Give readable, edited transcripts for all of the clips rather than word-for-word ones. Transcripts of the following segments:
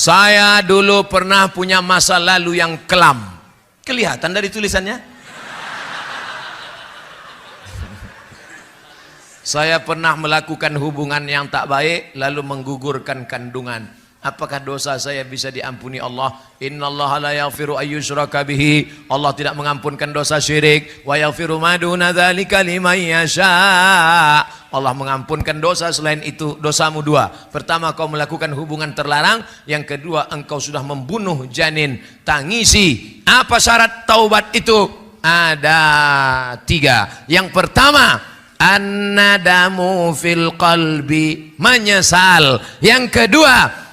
Saya dulu pernah punya masa lalu yang kelam. Kelihatan dari tulisannya. Saya pernah melakukan hubungan yang tak baik lalu menggugurkan kandungan. Apakah dosa saya bisa diampuni Allah? Innallaha la yaghfiru ayyushraka bihi. Allah tidak mengampunkan dosa syirik. Wa yaghfiru ma duna dzalika liman yasha. Allah mengampunkan dosa selain itu. Dosamu dua. Pertama, kau melakukan hubungan terlarang. Yang kedua, engkau sudah membunuh janin. Tangisi. Apa syarat taubat itu? Ada 3. Yang pertama, an-nadamu fil qalbi, menyesal. Yang kedua,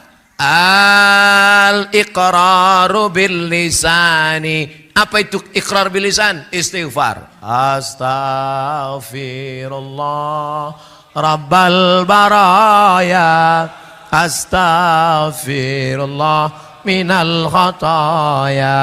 al-iqraru bil lisani. Apa itu iqrar bil lisan? Istighfar. Astaghfirullah Rabbal baraya, astaghfirullah minal khataya.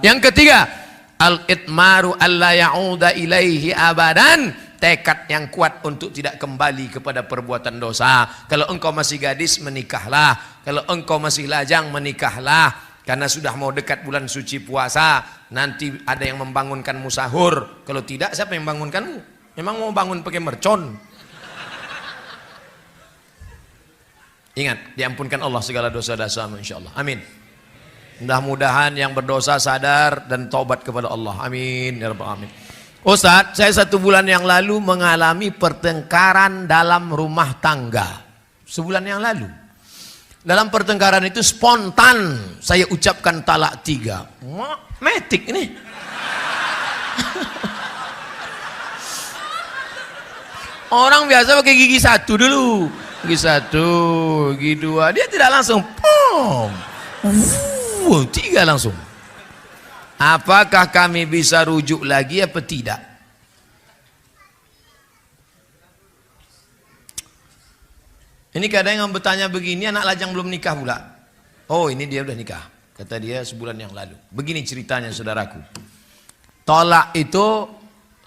Yang ketiga, al-itmaru alla ya'uda ilaihi abadan. Tekad yang kuat untuk tidak kembali kepada perbuatan dosa. Kalau engkau masih gadis, menikahlah. Kalau engkau masih lajang, menikahlah. Karena sudah mau dekat bulan suci puasa, nanti ada yang membangunkanmu sahur. Kalau tidak, siapa yang membangunkanmu? Memang mau bangun pakai mercon? Ingat, diampunkan Allah segala dosa-dosamu insyaallah. Amin. Mudah-mudahan yang berdosa sadar dan taubat kepada Allah. Amin ya rabbal alamin. Ustaz, saya 1 bulan yang lalu mengalami pertengkaran dalam rumah tangga. Sebulan yang lalu. Dalam pertengkaran itu spontan saya ucapkan talak 3. Metik ini. Orang biasa pakai gigi 1 dulu. Gigi 1, gigi 2. Dia tidak langsung. 3 langsung. Apakah kami bisa rujuk lagi apa tidak? Ini kadang yang bertanya begini, anak lajang belum nikah pula. Oh, ini dia udah nikah. Kata dia sebulan yang lalu. Begini ceritanya saudaraku. Tolak itu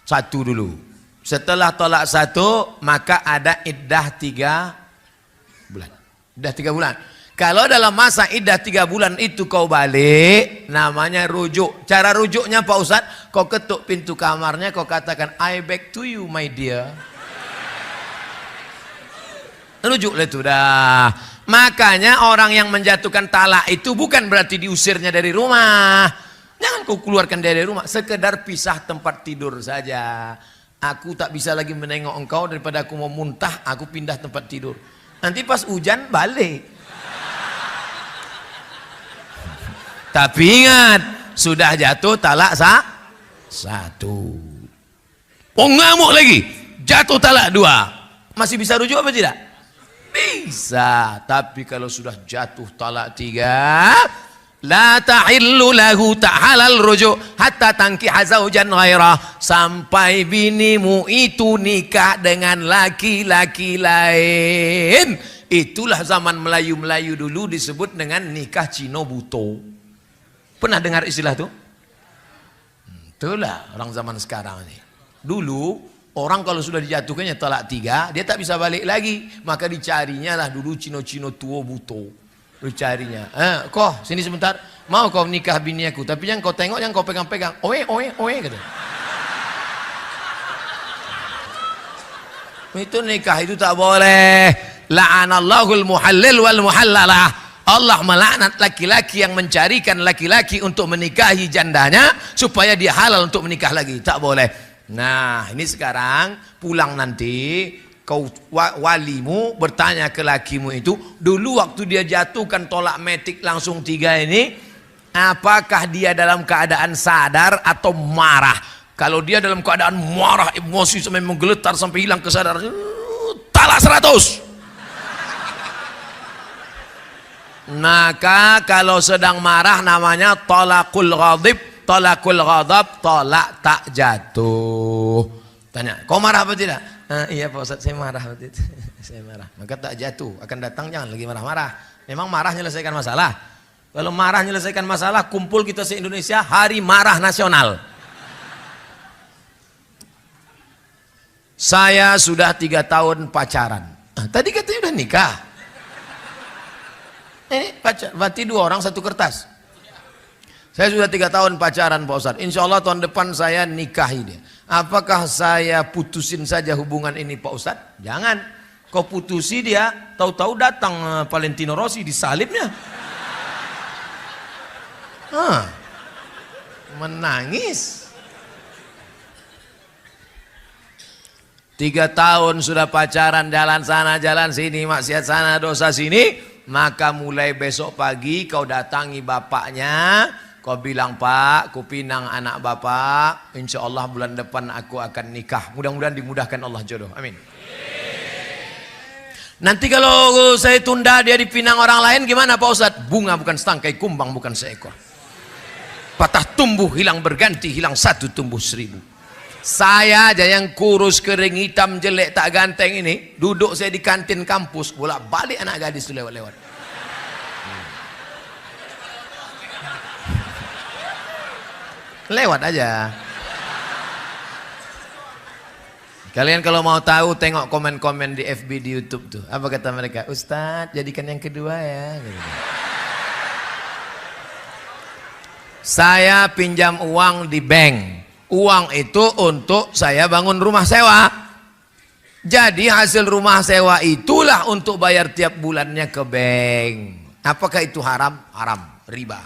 1 dulu. Setelah tolak 1, maka ada iddah 3 bulan. Iddah 3 bulan. Kalau dalam masa iddah 3 bulan itu kau balik, namanya rujuk. Cara rujuknya Pak Ustadz, kau ketuk pintu kamarnya, kau katakan, I back to you my dear. Rujuklah itu dah. Makanya orang yang menjatuhkan talak itu bukan berarti diusirnya dari rumah. Jangan kau keluarkan dari rumah, sekedar pisah tempat tidur saja. Aku tak bisa lagi menengok engkau, daripada aku mau muntah, aku pindah tempat tidur. Nanti pas hujan balik. Tapi ingat, sudah jatuh talak 1. Oh, ngamuk lagi, jatuh talak 2. Masih bisa rujuk apa tidak? Bisa. Tapi kalau sudah jatuh talak 3, la tahillu lahu, tak halal rujuk hatta tankiha zaujan ghairah, sampai binimu itu nikah dengan laki-laki lain. Itulah zaman Melayu-Melayu dulu disebut dengan nikah Cino buto. Pernah dengar istilah itu? Itulah orang zaman sekarang ini. Dulu orang kalau sudah dijatuhkannya talak 3, dia tak bisa balik lagi, maka dicarinya lah dulu Cino-Cino tua buto. Dicarinya, kok sini sebentar, mau kau nikah bini aku, tapi yang kau tengok, yang kau pegang-pegang, oe gitu. Itu nikah itu tak boleh. La'anallahul muhallil wal muhallalah. Allah melaknat laki-laki yang mencarikan laki-laki untuk menikahi jandanya supaya dia halal untuk menikah lagi. Tak boleh. Nah, ini sekarang pulang nanti kau walimu bertanya ke lakimu itu, dulu waktu dia jatuhkan tolak metik langsung 3 ini, apakah dia dalam keadaan sadar atau marah? Kalau dia dalam keadaan marah, emosi sampai menggeletar sampai hilang kesadaran, talak 100. Maka kalau sedang marah namanya tolakul ghadib, tolakul ghadab, tolak tak jatuh. Tanya, kau marah apa tidak? Iya Pak Ustadz, saya marah waktu itu. Saya marah. Maka tak jatuh, akan datang jangan lagi marah-marah. Memang marah menyelesaikan masalah. Kalau marah menyelesaikan masalah, kumpul kita se-Indonesia Hari Marah Nasional. Saya sudah 3 tahun pacaran. Tadi katanya udah nikah. pacar, berarti 2 orang 1 kertas. Saya sudah 3 tahun pacaran Pak Ustadz. Insya Allah tahun depan saya nikahi dia. Apakah saya putusin saja hubungan ini Pak Ustadz? Jangan. Kau putusi dia, tahu-tahu datang Valentino Rossi disalibnya. Menangis. 3 tahun sudah pacaran, jalan sana jalan sini, maksiat sana dosa sini. Maka mulai besok pagi kau datangi bapaknya, kau bilang, Pak, ku pinang anak bapak, insya Allah bulan depan aku akan nikah. Mudah-mudahan dimudahkan Allah jodoh, amin. Nanti kalau saya tunda dia dipinang orang lain gimana Pak Ustadz? Bunga bukan setangkai, kumbang bukan seekor. Patah tumbuh, hilang berganti, hilang 1 tumbuh 1000. Saya aja yang kurus, kering, hitam, jelek, tak ganteng ini, duduk saya di kantin kampus, bolak-balik anak gadis itu lewat-lewat. Lewat aja. Kalian kalau mau tahu tengok komen-komen di FB, di YouTube tuh. Apa kata mereka? Ustadz jadikan yang kedua ya. Saya pinjam uang di bank. Uang itu untuk saya bangun rumah sewa. Jadi hasil rumah sewa itulah untuk bayar tiap bulannya ke bank. Apakah itu haram? Haram, riba.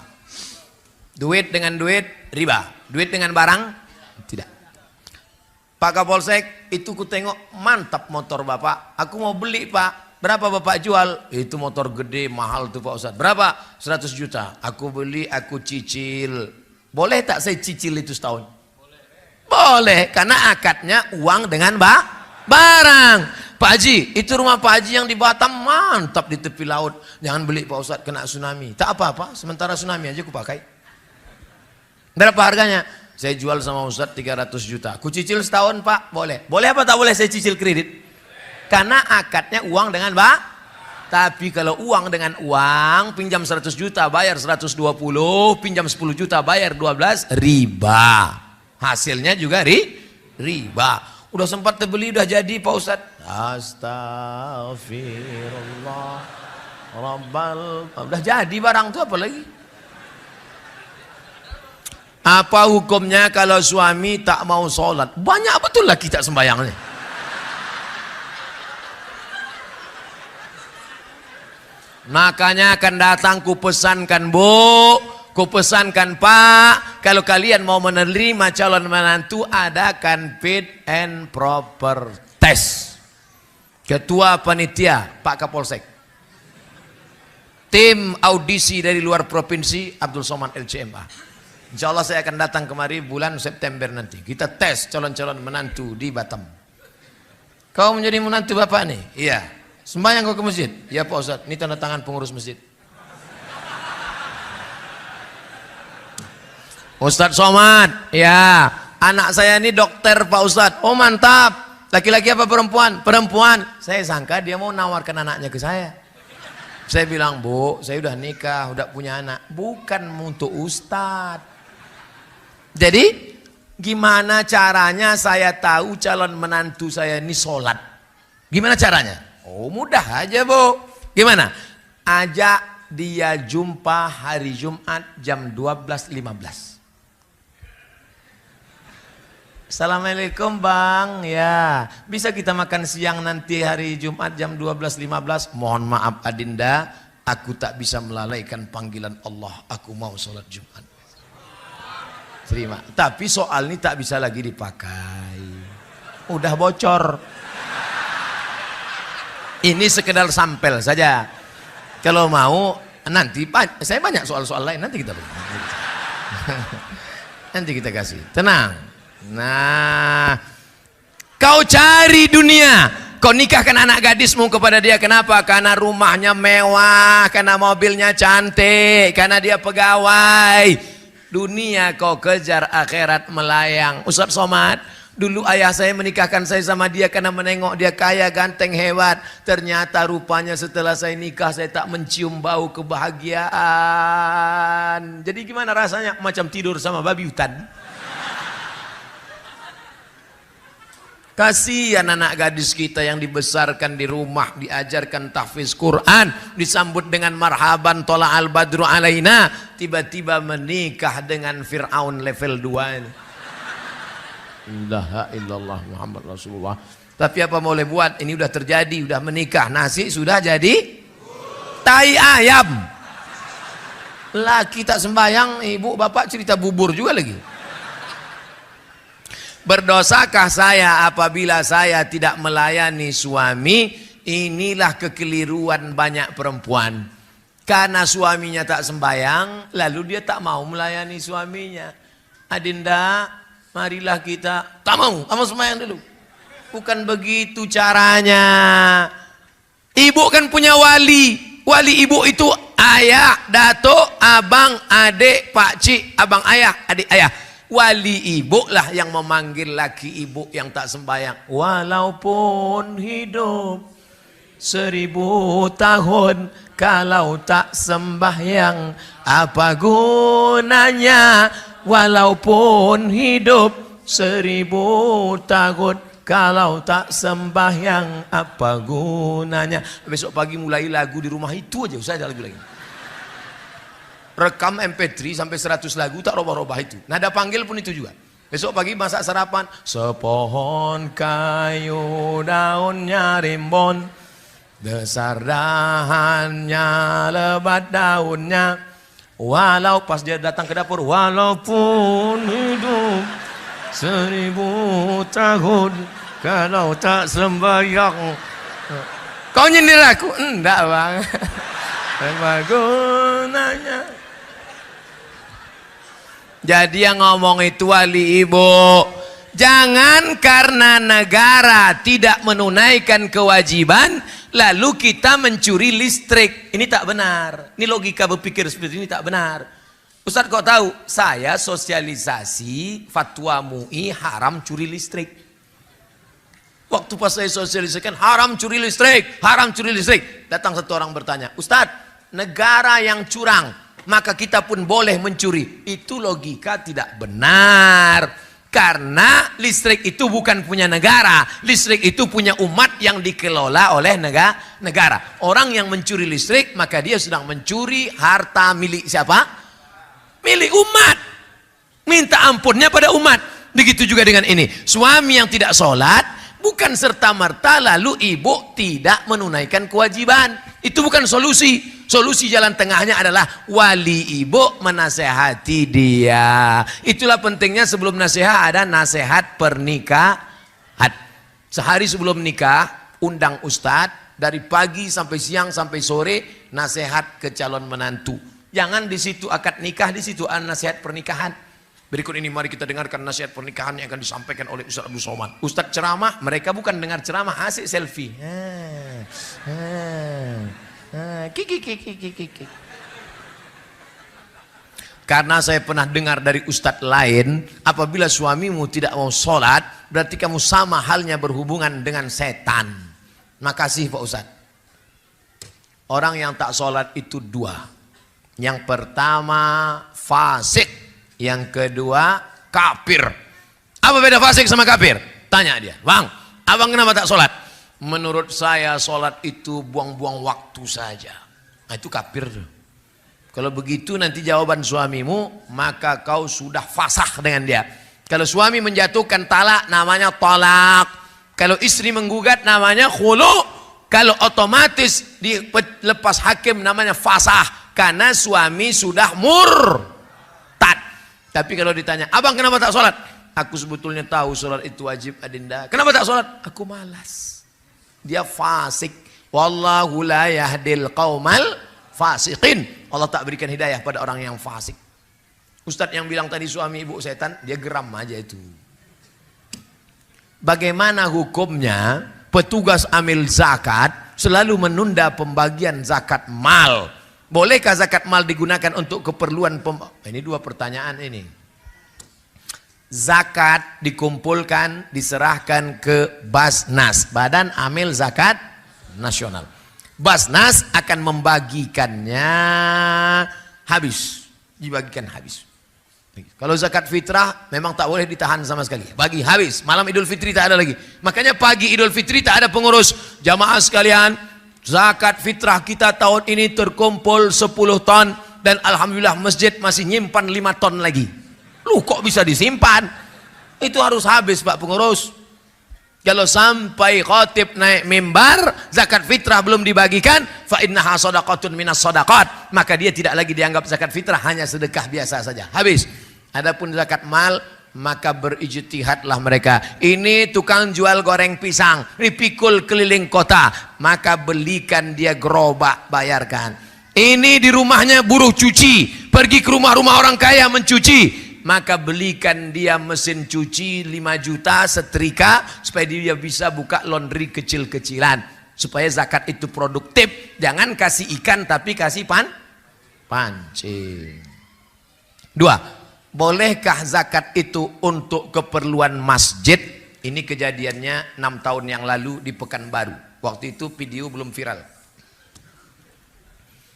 Duit dengan duit, riba. Duit dengan barang, tidak. Pak Kapolsek, itu ku tengok mantap motor bapak. Aku mau beli Pak. Berapa bapak jual? Itu motor gede, mahal tuh Pak Ustadz. Berapa? 100 juta. Aku beli, aku cicil. Boleh tak saya cicil itu setahun? Boleh, karena akadnya uang dengan barang. Pak Haji, itu rumah Pak Haji yang di Batam mantap di tepi laut. Jangan beli Pak Ustadz, kena tsunami. Tak apa-apa, sementara tsunami aja aku pakai. Berapa harganya? Saya jual sama Ustadz 300 juta. Aku cicil setahun Pak, boleh. Boleh apa tak boleh saya cicil kredit? Karena akadnya uang dengan Tapi kalau uang dengan uang, pinjam 100 juta bayar 120, pinjam 10 juta bayar 12, riba. Hasilnya juga riba. Udah sempat terbeli, udah jadi Pak Ustadz. Astagfirullah Rabbal. Udah jadi barang tuh apa lagi? Apa hukumnya kalau suami tak mau sholat? Banyak betul lah kita sembahyangnya. Makanya akan datang ku pesankan Bu, ku pesankan Pak, kalau kalian mau menerima calon menantu, adakan fit and proper test. Ketua panitia Pak Kapolsek, tim audisi dari luar provinsi Abdul Somad LCMA. Insya Allah saya akan datang kemari bulan September nanti. Kita tes calon-calon menantu di Batam. Kau menjadi menantu bapak nih? Iya. Sembahyang kau ke masjid? Ya Pak Ustadz, ini tanda tangan pengurus masjid. Ustadz Somad, ya, anak saya ini dokter Pak Ustadz. Oh mantap. Laki-laki apa perempuan? Perempuan. Saya sangka dia mau nawarkan anaknya ke saya. Saya bilang, Bu, saya udah nikah, udah punya anak. Bukan untuk Ustadz. Jadi gimana caranya saya tahu calon menantu saya ini sholat? Gimana caranya? Oh mudah aja Bu. Gimana? Ajak dia jumpa hari Jumat jam 12.15. Assalamualaikum Bang. Ya, bisa kita makan siang nanti hari Jumat jam 12.15. Mohon maaf Adinda, aku tak bisa melalaikan panggilan Allah. Aku mau sholat Jumat. Terima. Tapi soal ini tak bisa lagi dipakai. Udah bocor. Ini sekedar sampel saja. Kalau mau nanti saya banyak soal-soal lain nanti kita beri. Nanti kita kasih. Tenang. Nah, kau cari dunia, kau nikahkan anak gadismu kepada dia. Kenapa? Karena rumahnya mewah, karena mobilnya cantik, karena dia pegawai. Dunia kau kejar, akhirat melayang. Ustadz Somad, dulu ayah saya menikahkan saya sama dia karena menengok dia kaya, ganteng, hebat. Ternyata rupanya setelah saya nikah saya tak mencium bau kebahagiaan. Jadi gimana rasanya? Macam tidur sama babi hutan. Kasihan anak gadis kita yang dibesarkan di rumah, diajarkan tahfiz Quran, disambut dengan marhaban tola al badru alaina, tiba-tiba menikah dengan Fir'aun level 2 ini. La illallah Muhammad Rasulullah. Tapi apa boleh buat, ini udah terjadi, udah menikah, nasi sudah jadi tai ayam. Laki tak sembahyang, ibu bapak cerita bubur juga lagi. Berdosakah saya apabila saya tidak melayani suami? Inilah kekeliruan banyak perempuan. Karena suaminya tak sembahyang, lalu dia tak mau melayani suaminya. Adinda, marilah kita, tak mau sembahyang dulu. Bukan begitu caranya. Ibu kan punya wali. Wali ibu itu ayah, datuk, abang, adik, pakcik, abang ayah, adik ayah. Wali ibu lah yang memanggil laki ibu yang tak sembahyang. Walaupun hidup 1000 tahun, kalau tak sembahyang apa gunanya? Walaupun hidup 1000 tahun, kalau tak sembahyang apa gunanya? Besok pagi mulai lagu di rumah itu aja, usah ada lagu lagi. Rekam MP3 sampai 100 lagu, tak robah-robah itu. Nada panggil pun itu juga. Besok pagi masak sarapan. Sepohon kayu daunnya rimbun, besar dahannya, lebat daunnya. Walau pas dia datang ke dapur, walaupun hidup 1000 tahun, kalau tak sembahyang. Kau nyindir aku? Enggak bang. Apa gunanya? Jadi yang ngomong itu wali ibu. Jangan karena negara tidak menunaikan kewajiban lalu kita mencuri listrik. Ini tak benar. Ini logika berpikir seperti ini tak benar. Ustaz kok tahu? Saya sosialisasi fatwa MUI haram curi listrik. Waktu pas saya sosialisasikan haram curi listrik, haram curi listrik. Datang satu orang bertanya, Ustaz, negara yang curang, maka kita pun boleh mencuri. Itu logika tidak benar. Karena listrik itu bukan punya negara. Listrik itu punya umat yang dikelola oleh negara. Orang yang mencuri listrik, maka dia sedang mencuri harta milik siapa? Milik umat. Minta ampunnya pada umat. Begitu juga dengan ini. Suami yang tidak sholat, bukan serta-merta lalu ibu tidak menunaikan kewajiban. Itu bukan solusi. Solusi jalan tengahnya adalah wali ibu menasehati dia. Itulah pentingnya sebelum nasihat ada nasihat pernikahan. Sehari sebelum nikah, undang ustadz dari pagi sampai siang sampai sore nasihat ke calon menantu. Jangan di situ akad nikah, di situ nasihat pernikahan. Berikut ini mari kita dengarkan nasihat pernikahan yang akan disampaikan oleh Ustaz Abdul Somad. Ustaz ceramah, mereka bukan dengar ceramah, asik selfie. Karena saya pernah dengar dari ustadz lain, apabila suamimu tidak mau sholat, berarti kamu sama halnya berhubungan dengan setan. Makasih Pak Ustadz. Orang yang tak sholat itu dua. Yang pertama fasik, yang kedua kafir. Apa beda fasik sama kafir? Tanya dia, bang, abang kenapa tak sholat? Menurut saya sholat itu buang-buang waktu saja. Nah, itu kafir. Kalau begitu nanti jawaban suamimu, maka kau sudah fasah dengan dia. Kalau suami menjatuhkan talak, namanya talak. Kalau istri menggugat, namanya khulu. Kalau otomatis dilepas hakim, namanya fasah. Karena suami sudah murtad. Tapi kalau ditanya, abang kenapa tak sholat? Aku sebetulnya tahu sholat itu wajib adinda. Kenapa tak sholat? Aku malas. Dia fasik. Wallahu la yahdil qaumal fasiqin. Allah tak berikan hidayah pada orang yang fasik. Ustadz yang bilang tadi suami ibu setan, dia geram aja itu. Bagaimana hukumnya petugas amil zakat selalu menunda pembagian zakat mal? Bolehkah zakat mal digunakan untuk keperluan ini dua pertanyaan ini. Zakat dikumpulkan, diserahkan ke Basnas, Badan Amil Zakat Nasional. Basnas akan membagikannya habis, dibagikan habis. Kalau zakat fitrah memang tak boleh ditahan sama sekali. Bagi habis, malam Idul Fitri tak ada lagi. Makanya pagi Idul Fitri tak ada pengurus. Jamaah sekalian, zakat fitrah kita tahun ini terkumpul 10 ton dan alhamdulillah masjid masih nyimpan 5 ton lagi. Lu kok bisa disimpan? Itu harus habis Pak pengurus. Kalau sampai khatib naik mimbar, zakat fitrah belum dibagikan, fa innaha shadaqatun minas shadaqat, maka dia tidak lagi dianggap zakat fitrah, hanya sedekah biasa saja. Habis. Adapun zakat mal, maka berijtihadlah mereka. Ini tukang jual goreng pisang, dipikul keliling kota, maka belikan dia gerobak, bayarkan. Ini di rumahnya buruh cuci, pergi ke rumah-rumah orang kaya mencuci, maka belikan dia mesin cuci 5 juta, setrika, supaya dia bisa buka laundry kecil-kecilan, supaya zakat itu produktif. Jangan kasih ikan tapi kasih pancing. 2. Bolehkah zakat itu untuk keperluan masjid? Ini kejadiannya 6 tahun yang lalu di Pekanbaru. Waktu itu video belum viral.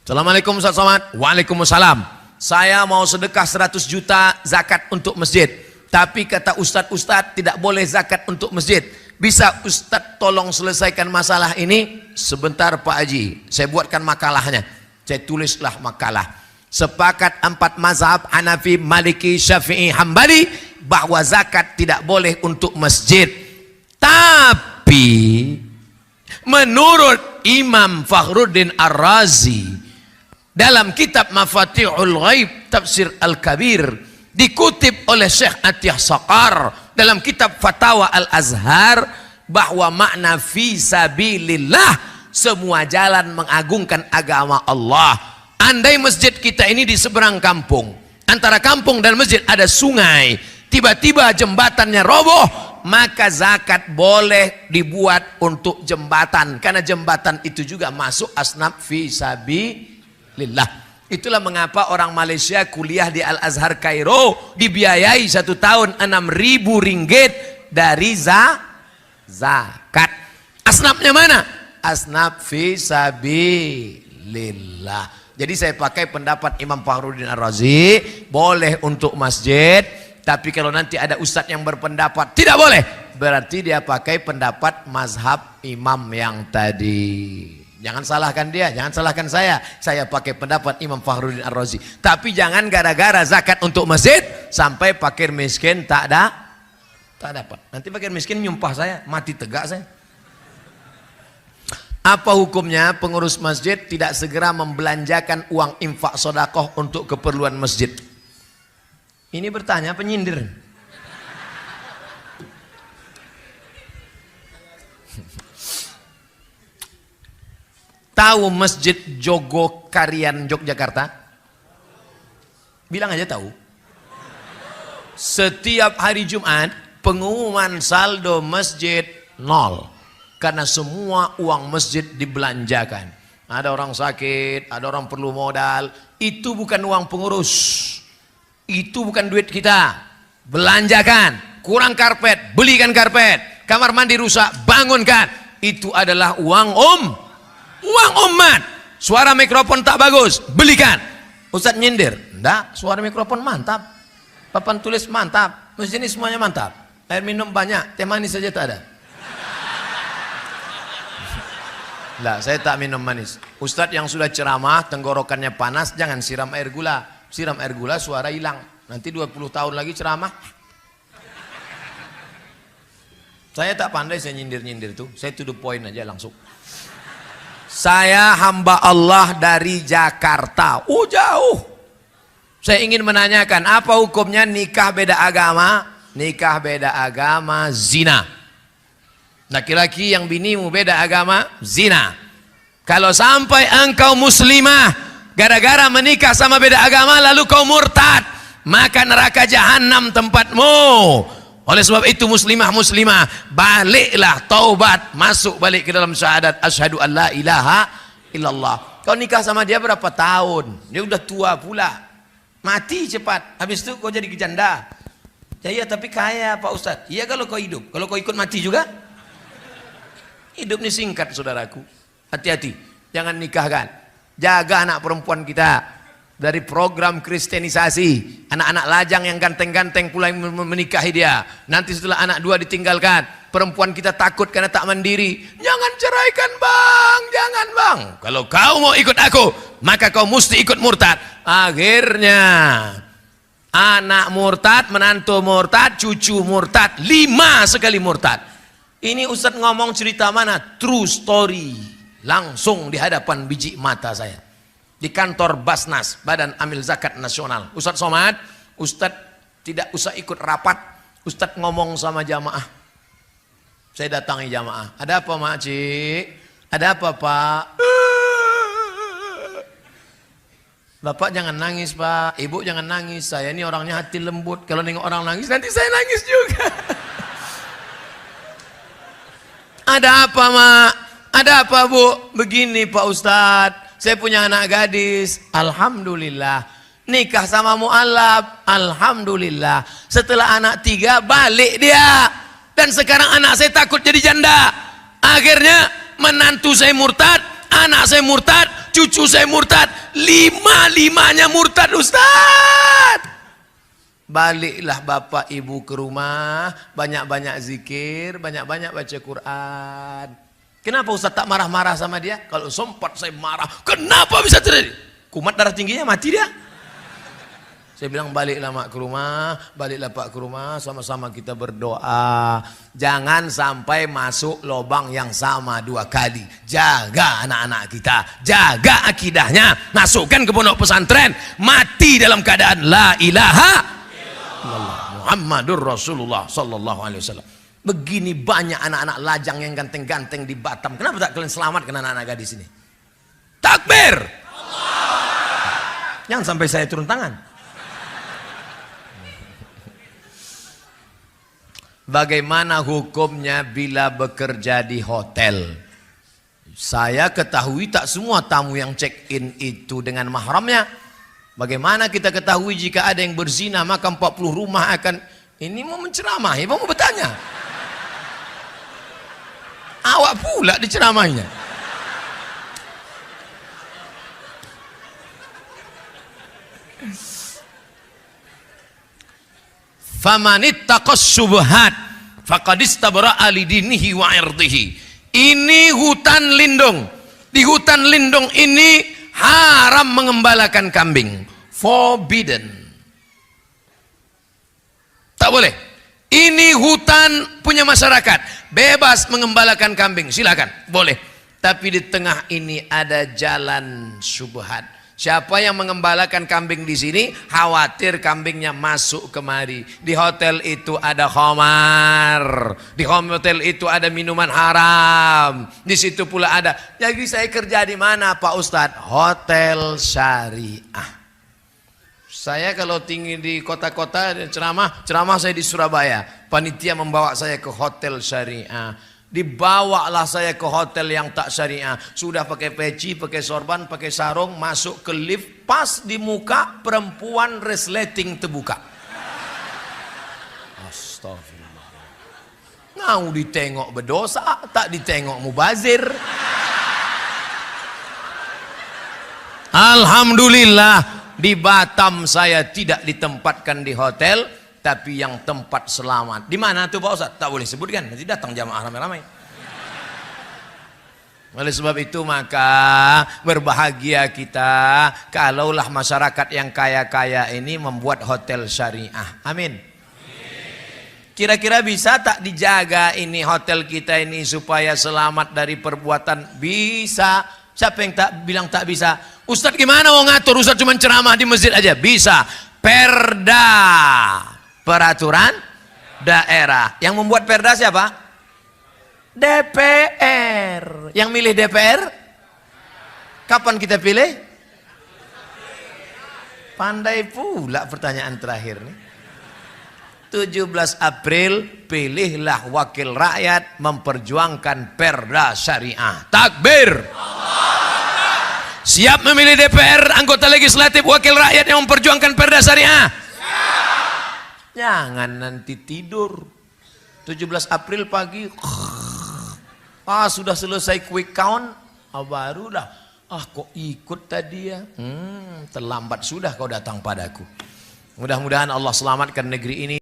Assalamualaikum Ustaz Somad. Waalaikumsalam. Saya mau sedekah 100 juta zakat untuk masjid. Tapi kata Ustadz tidak boleh zakat untuk masjid. Bisa Ustadz tolong selesaikan masalah ini? Sebentar Pak Haji, saya buatkan makalahnya. Saya tulislah makalah. Sepakat 4 mazhab Hanafi, Maliki, Syafi'i, Hambali bahwa zakat tidak boleh untuk masjid. Tapi menurut Imam Fakhruddin Ar-Razi dalam kitab Mafatihul Ghaib Tafsir Al-Kabir, dikutip oleh Syekh Atiyah Saqar dalam kitab Fatawa Al-Azhar, bahwa makna fi sabilillah semua jalan mengagungkan agama Allah. Andai masjid kita ini di seberang kampung, antara kampung dan masjid ada sungai, tiba-tiba jembatannya roboh, maka zakat boleh dibuat untuk jembatan, karena jembatan itu juga masuk asnaf fi sabilillah. Itulah mengapa orang Malaysia kuliah di Al-Azhar Kairo dibiayai 1 tahun 6.000 ringgit dari zakat. Asnafnya mana? Asnaf fi sabilillah. Jadi saya pakai pendapat Imam Fakhruddin Ar-Razi, boleh untuk masjid, tapi kalau nanti ada ustadz yang berpendapat tidak boleh, berarti dia pakai pendapat mazhab imam yang tadi. Jangan salahkan dia, jangan salahkan saya. Saya pakai pendapat Imam Fakhruddin Ar-Razi. Tapi jangan gara-gara zakat untuk masjid sampai fakir miskin tak dapat. Nanti fakir miskin nyumpah saya, mati tegak saya. Apa hukumnya pengurus masjid tidak segera membelanjakan uang infak sedekah untuk keperluan masjid? Ini bertanya penyindir. Tahu Masjid Jogokarian Yogyakarta? Bilang aja tahu. Setiap hari Jumat pengumuman saldo masjid 0, karena semua uang masjid dibelanjakan. Ada orang sakit, ada orang perlu modal. Itu bukan uang pengurus, itu bukan duit kita. Belanjakan. Kurang karpet, belikan karpet. Kamar mandi rusak, bangunkan. Itu adalah uang uang umat. Suara mikrofon tak bagus, belikan. Ustadz nyindir, enggak, suara mikrofon mantap, papan tulis mantap, masjid ini semuanya mantap, air minum banyak, teh manis saja tak ada. Lah, saya tak minum manis. Ustadz yang sudah ceramah, tenggorokannya panas, jangan siram air gula. Siram air gula suara hilang. Nanti 20 tahun lagi ceramah. Saya tak pandai saya nyindir-nyindir tuh, saya to the point aja langsung. Saya hamba Allah dari Jakarta, jauh. Saya ingin menanyakan, apa hukumnya nikah beda agama? Nikah beda agama zina. Laki-laki yang binimu beda agama zina. Kalau sampai engkau muslimah gara-gara menikah sama beda agama lalu kau murtad, maka neraka jahanam tempatmu. Oleh sebab itu muslimah, baliklah, taubat, masuk balik ke dalam syahadat asyhadu an la ilaha illallah. Kau nikah sama dia berapa tahun? Dia udah tua pula, mati cepat. Habis itu kau jadi janda. Ya iya, tapi kaya Pak Ustadz. Iya kalau kau hidup, kalau kau ikut mati juga. Hidup ini singkat saudaraku. Hati-hati, jangan nikahkan. Jaga anak perempuan kita. dari program kristenisasi. Anak-anak lajang yang ganteng-ganteng pula yang menikahi dia. Nanti setelah anak 2 ditinggalkan, perempuan kita takut karena tak mandiri. Jangan ceraikan bang, jangan bang. Kalau kau mau ikut aku, maka kau mesti ikut murtad. Akhirnya anak murtad, menantu murtad, cucu murtad, 5 sekali murtad. Ini Ustadz ngomong cerita mana? True story. Langsung di hadapan biji mata saya. Di kantor Basnas, Badan Amil Zakat Nasional. Ustadz Somad, Ustadz tidak usah ikut rapat. Ustadz ngomong sama jamaah. Saya datangi jamaah. Ada apa makcik? Ada apa pak? Bapak jangan nangis pak. Ibu jangan nangis. Saya ini orangnya hati lembut. Kalau nengok orang nangis nanti saya nangis juga. Ada apa mak? Ada apa bu? Begini pak Ustadz. Saya punya anak gadis, alhamdulillah. Nikah sama mu'alaf, alhamdulillah. Setelah anak 3 balik dia. Dan sekarang anak saya takut jadi janda. Akhirnya menantu saya murtad, anak saya murtad, cucu saya murtad. 5-5-nya murtad Ustaz. Baliklah bapak ibu ke rumah, banyak-banyak zikir, banyak-banyak baca Quran. Kenapa Ustaz tak marah-marah sama dia? Kalau sempat saya marah, kenapa bisa terjadi? Kumat darah tingginya mati dia. Saya bilang baliklah mak ke rumah, baliklah pak ke rumah, sama-sama kita berdoa. Jangan sampai masuk lubang yang sama 2 kali. Jaga anak-anak kita, jaga akidahnya, masukkan ke pondok pesantren, mati dalam keadaan la ilaha illallah Muhammadur Rasulullah sallallahu alaihi wasallam. Begini banyak anak-anak lajang yang ganteng-ganteng di Batam. Kenapa tak kalian selamatkan anak-anak gadis ini? Takbir! Allah. Jangan sampai saya turun tangan. Bagaimana hukumnya bila bekerja di hotel? Saya ketahui tak semua tamu yang check-in itu dengan mahramnya. Bagaimana kita ketahui jika ada yang berzina maka 40 rumah akan... Ini mau menceramahi, mau bertanya. Awak pula diceramainya. Famanittaqas syubhat faqad istabra'a lidinihi wa 'irdihi. Ini hutan lindung. Di hutan lindung ini haram mengembalakan kambing. Forbidden. Tak boleh. Ini hutan punya masyarakat, bebas mengembalakan kambing, silakan, boleh. Tapi di tengah ini ada jalan syubhat. Siapa yang mengembalakan kambing di sini, khawatir kambingnya masuk kemari. Di hotel itu ada khamar, di hotel itu ada minuman haram, di situ pula ada. Jadi saya kerja di mana Pak Ustadz? Hotel syariah. Saya kalau tinggi di kota-kota ceramah saya di Surabaya. Panitia membawa saya ke hotel syariah. Dibawalah saya ke hotel yang tak syariah. Sudah pakai peci, pakai sorban, pakai sarung, masuk ke lift, pas di muka perempuan resleting terbuka. Astagfirullah. Mau ditengok berdosa, tak ditengok mubazir. Alhamdulillah. Di Batam saya tidak ditempatkan di hotel, tapi yang tempat selamat. Di mana tuh Pak Ustaz? Tak boleh sebutkan, nanti datang jamaah ramai-ramai. Oleh sebab itu maka berbahagia kita kalaulah masyarakat yang kaya-kaya ini membuat hotel syariah. Amin. Kira-kira bisa tak dijaga ini hotel kita ini supaya selamat dari perbuatan? Bisa. Siapa yang tak bilang tak bisa? Ustadz gimana mau ngatur? Ustadz cuma ceramah di masjid aja. Bisa. Perda, peraturan daerah. Yang membuat perda siapa? DPR. Yang milih DPR? Kapan kita pilih? Pandai pula pertanyaan terakhir nih. 17 April pilihlah wakil rakyat memperjuangkan perda syariah. Takbir. Siap memilih DPR, anggota legislatif, wakil rakyat yang memperjuangkan perda syariah? Jangan nanti tidur 17 April pagi sudah selesai quick count, barulah Ah kok ikut tadi ya? Terlambat sudah kau datang padaku. Mudah-mudahan Allah selamatkan negeri ini